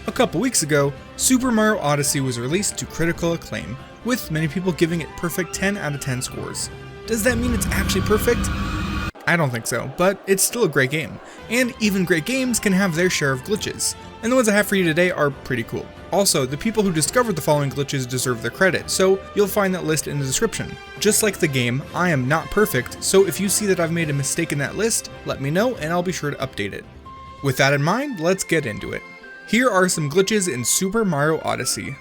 A couple weeks ago, Super Mario Odyssey was released to critical acclaim, with many people giving it perfect 10 out of 10 scores. Does that mean it's actually perfect? I don't think so, but it's still a great game, and even great games can have their share of glitches, and the ones I have for you today are pretty cool. Also, the people who discovered the following glitches deserve their credit, so you'll find that list in the description. Just like the game, I am not perfect, so if you see that I've made a mistake in that list, let me know and I'll be sure to update it. With that in mind, let's get into it. Here are some glitches in Super Mario Odyssey.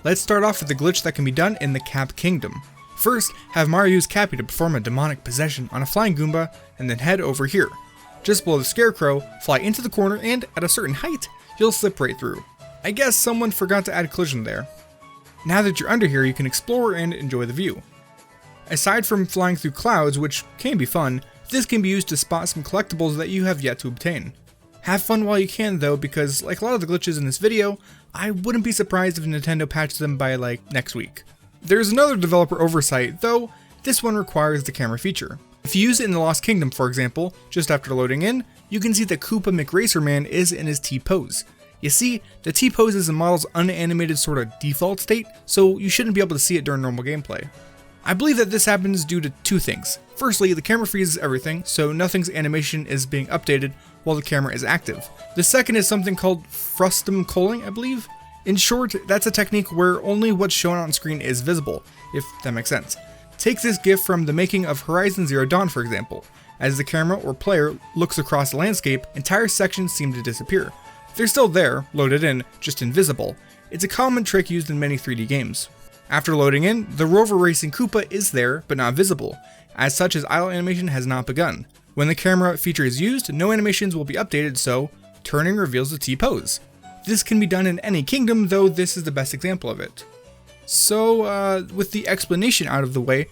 Let's start off with the glitch that can be done in the Cap Kingdom. First, have Mario use Cappy to perform a demonic possession on a flying Goomba, and then head over here. Just below the Scarecrow, fly into the corner, and at a certain height, you'll slip right through. I guess someone forgot to add collision there. Now that you're under here, you can explore and enjoy the view. Aside from flying through clouds, which can be fun, this can be used to spot some collectibles that you have yet to obtain. Have fun while you can though, because like a lot of the glitches in this video, I wouldn't be surprised if Nintendo patched them by like next week. There's another developer oversight, though this one requires the camera feature. If you use it in the Lost Kingdom, for example, just after loading in, you can see that Koopa McRacerman is in his T-pose. You see, the T-pose is the model's unanimated sort of default state, so you shouldn't be able to see it during normal gameplay. I believe that this happens due to two things. Firstly, the camera freezes everything, so nothing's animation is being updated while the camera is active. The second is something called frustum culling, I believe. In short, that's a technique where only what's shown on screen is visible, if that makes sense. Take this GIF from the making of Horizon Zero Dawn, for example. As the camera or player looks across the landscape, entire sections seem to disappear. They're still there, loaded in, just invisible. It's a common trick used in many 3D games. After loading in, the rover racing Koopa is there, but not visible. As such, his idle animation has not begun. When the camera feature is used, no animations will be updated, so turning reveals the T-pose. This can be done in any kingdom, though this is the best example of it. So, with the explanation out of the way,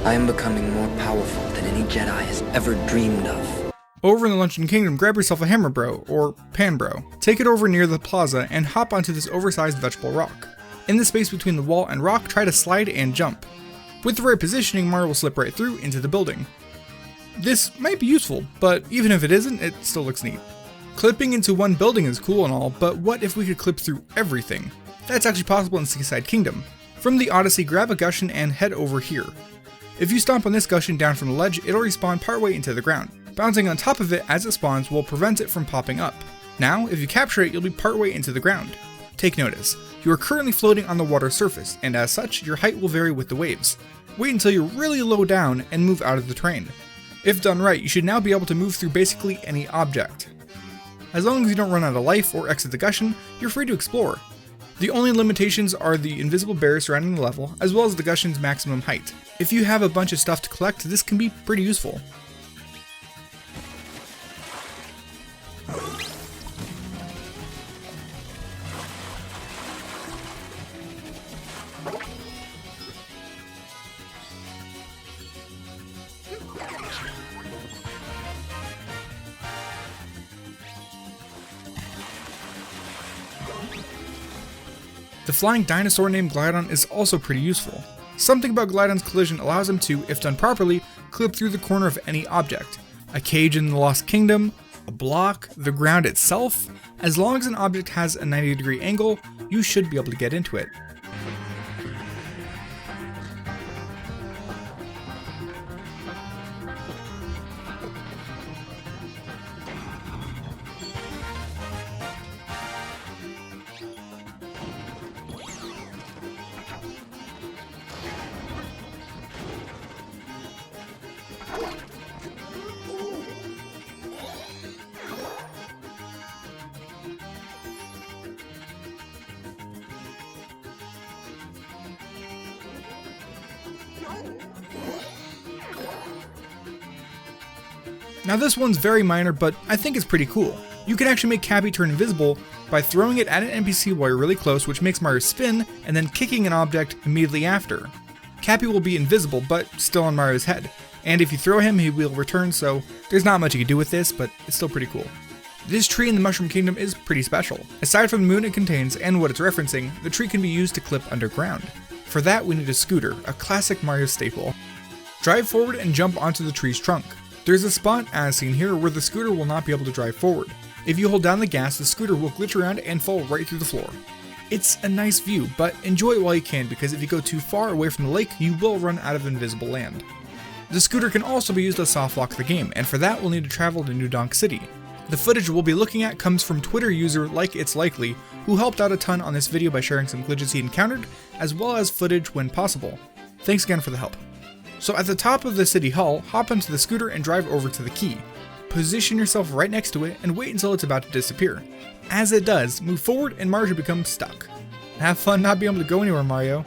I am becoming more powerful than any Jedi has ever dreamed of. Over in the Luncheon Kingdom, grab yourself a hammer bro, or pan bro. Take it over near the plaza and hop onto this oversized vegetable rock. In the space between the wall and rock, try to slide and jump. With the right positioning, Mario will slip right through into the building. This might be useful, but even if it isn't, it still looks neat. Clipping into one building is cool and all, but what if we could clip through everything? That's actually possible in Seaside Kingdom. From the Odyssey, grab a Gushen and head over here. If you stomp on this Gushen down from the ledge, it'll respawn partway into the ground. Bouncing on top of it as it spawns will prevent it from popping up. Now, if you capture it, you'll be partway into the ground. Take notice, you are currently floating on the water surface, and as such, your height will vary with the waves. Wait until you're really low down and move out of the terrain. If done right, you should now be able to move through basically any object. As long as you don't run out of life or exit the Gushen, you're free to explore. The only limitations are the invisible barriers surrounding the level, as well as the Gushen's maximum height. If you have a bunch of stuff to collect, this can be pretty useful. The flying dinosaur named Glydon is also pretty useful. Something about Glydon's collision allows him to, if done properly, clip through the corner of any object. A cage in the Lost Kingdom, a block, the ground itself. As long as an object has a 90-degree angle, you should be able to get into it. Now this one's very minor, but I think it's pretty cool. You can actually make Cappy turn invisible by throwing it at an NPC while you're really close, which makes Mario spin, and then kicking an object immediately after. Cappy will be invisible, but still on Mario's head. And if you throw him, he will return, so there's not much you can do with this, but it's still pretty cool. This tree in the Mushroom Kingdom is pretty special. Aside from the moon it contains and what it's referencing, the tree can be used to clip underground. For that, we need a scooter, a classic Mario staple. Drive forward and jump onto the tree's trunk. There's a spot, as seen here, where the scooter will not be able to drive forward. If you hold down the gas, the scooter will glitch around and fall right through the floor. It's a nice view, but enjoy it while you can because if you go too far away from the lake, you will run out of invisible land. The scooter can also be used to soft lock the game, and for that we'll need to travel to New Donk City. The footage we'll be looking at comes from Twitter user Like It's Likely, who helped out a ton on this video by sharing some glitches he encountered, as well as footage when possible. Thanks again for the help. So at the top of the city hall, hop onto the scooter and drive over to the key. Position yourself right next to it and wait until it's about to disappear. As it does, move forward and Mario becomes stuck. Have fun not being able to go anywhere, Mario.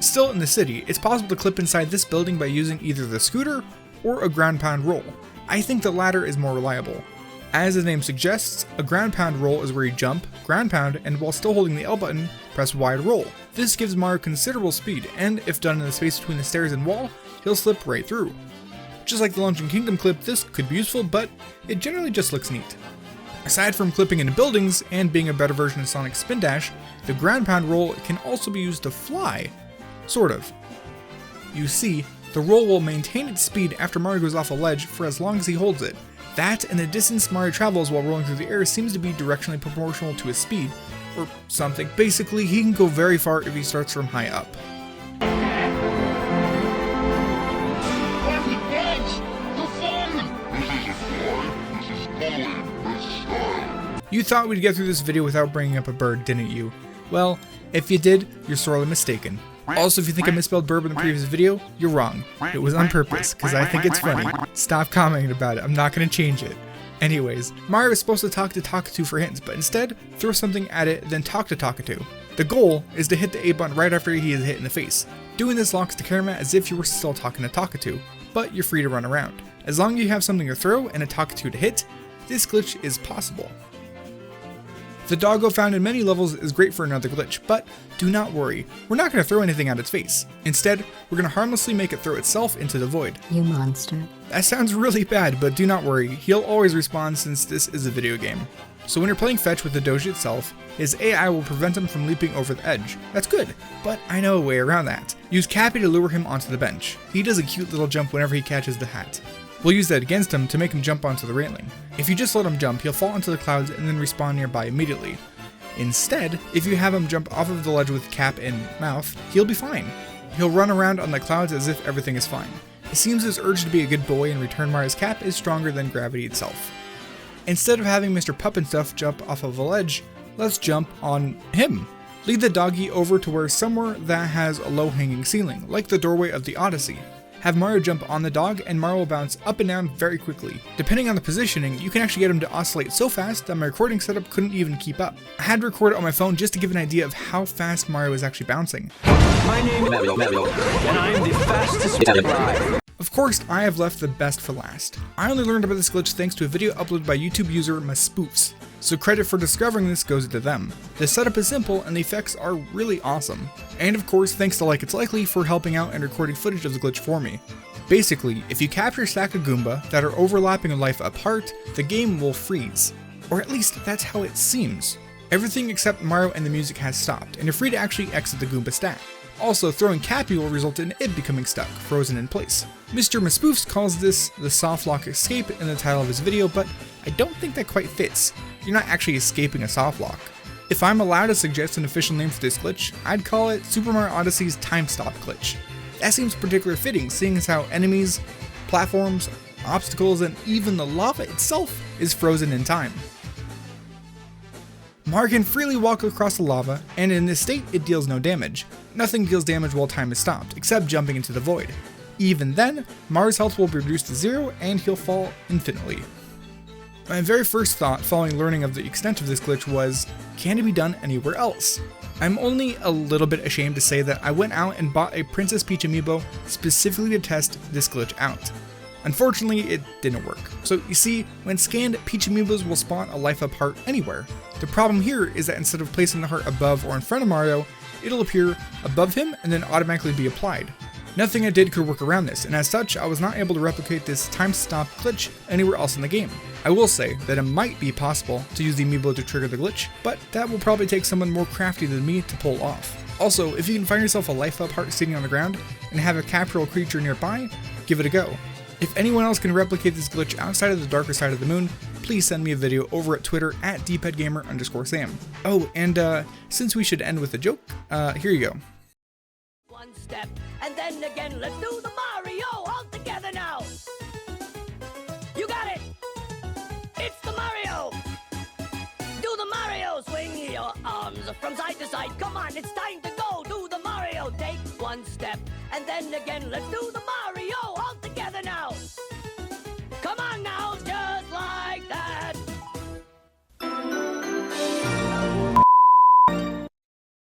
Still in the city, it's possible to clip inside this building by using either the scooter or a ground pound roll. I think the latter is more reliable. As the name suggests, a ground pound roll is where you jump, ground pound, and while still holding the L button, press wide roll. This gives Mario considerable speed, and if done in the space between the stairs and wall, he'll slip right through. Just like the Luncheon Kingdom clip, this could be useful, but it generally just looks neat. Aside from clipping into buildings and being a better version of Sonic's Spin Dash, the ground pound roll can also be used to fly. Sort of. You see, the roll will maintain its speed after Mario goes off a ledge for as long as he holds it. That and the distance Mario travels while rolling through the air seems to be directionally proportional to his speed, or something. Basically, he can go very far if he starts from high up. You thought we'd get through this video without bringing up a bird, didn't you? Well, if you did, you're sorely mistaken. Also, if you think I misspelled burb in the previous video, you're wrong. It was on purpose, because I think it's funny. Stop commenting about it, I'm not going to change it. Anyways, Mario is supposed to talk to Talkatoo for hints, but instead, throw something at it, then talk to Talkatoo. The goal is to hit the A button right after he is hit in the face. Doing this locks the camera as if you were still talking to Talkatoo, but you're free to run around. As long as you have something to throw and a Talkatoo to hit, this glitch is possible. The doggo found in many levels is great for another glitch, but do not worry, we're not going to throw anything at its face. Instead, we're going to harmlessly make it throw itself into the void. You monster. That sounds really bad, but do not worry, he'll always respond since this is a video game. So when you're playing fetch with the doji itself, his AI will prevent him from leaping over the edge. That's good, but I know a way around that. Use Cappy to lure him onto the bench. He does a cute little jump whenever he catches the hat. We'll use that against him to make him jump onto the railing. If you just let him jump, he'll fall into the clouds and then respawn nearby immediately. Instead, if you have him jump off of the ledge with cap and mouth, he'll be fine. He'll run around on the clouds as if everything is fine. It seems his urge to be a good boy and return Mario's cap is stronger than gravity itself. Instead of having Mr. Pup and Stuff jump off of a ledge, let's jump on him. Lead the doggy over to where somewhere that has a low-hanging ceiling, like the doorway of the Odyssey. Have Mario jump on the dog and Mario will bounce up and down very quickly. Depending on the positioning, you can actually get him to oscillate so fast that my recording setup couldn't even keep up. I had to record it on my phone just to give an idea of how fast Mario is actually bouncing. My name is Mario, and I am the fastest guy. Of course, I have left the best for last. I only learned about this glitch thanks to a video uploaded by YouTube user Maspoofs, so credit for discovering this goes to them. The setup is simple and the effects are really awesome. And of course, thanks to Like It's Likely for helping out and recording footage of the glitch for me. Basically, if you capture a stack of Goomba that are overlapping a life apart, the game will freeze. Or at least that's how it seems. Everything except Mario and the music has stopped, and you're free to actually exit the Goomba stack. Also, throwing Cappy will result in it becoming stuck, frozen in place. Mr. Maspoofs calls this the soft lock escape in the title of his video, but I don't think that quite fits. You're not actually escaping a soft lock. If I'm allowed to suggest an official name for this glitch, I'd call it Super Mario Odyssey's time stop glitch. That seems particularly fitting, seeing as how enemies, platforms, obstacles, and even the lava itself is frozen in time. Mario can freely walk across the lava, and in this state it deals no damage. Nothing deals damage while time is stopped, except jumping into the void. Even then, Mario's health will be reduced to 0 and he'll fall infinitely. My very first thought following learning of the extent of this glitch was, can it be done anywhere else? I'm only a little bit ashamed to say that I went out and bought a Princess Peach amiibo specifically to test this glitch out. Unfortunately, it didn't work. So you see, when scanned, Peach amiibos will spawn a life up heart anywhere. The problem here is that instead of placing the heart above or in front of Mario, it'll appear above him and then automatically be applied. Nothing I did could work around this, and as such, I was not able to replicate this time stop glitch anywhere else in the game. I will say that it might be possible to use the amiibo to trigger the glitch, but that will probably take someone more crafty than me to pull off. Also, if you can find yourself a life up heart sitting on the ground and have a captural creature nearby, give it a go. If anyone else can replicate this glitch outside of the darker side of the moon, please send me a video over at Twitter at DPadGamer_Sam. Oh, and since we should end with a joke, here you go. One step, and then again, let's do the Mario all together now. You got it. It's the Mario. Do the Mario. Swing your arms from side to side. Come on, it's time to go. Do the Mario. Take one step, and then again, let's do the Mario all together now. Come on now.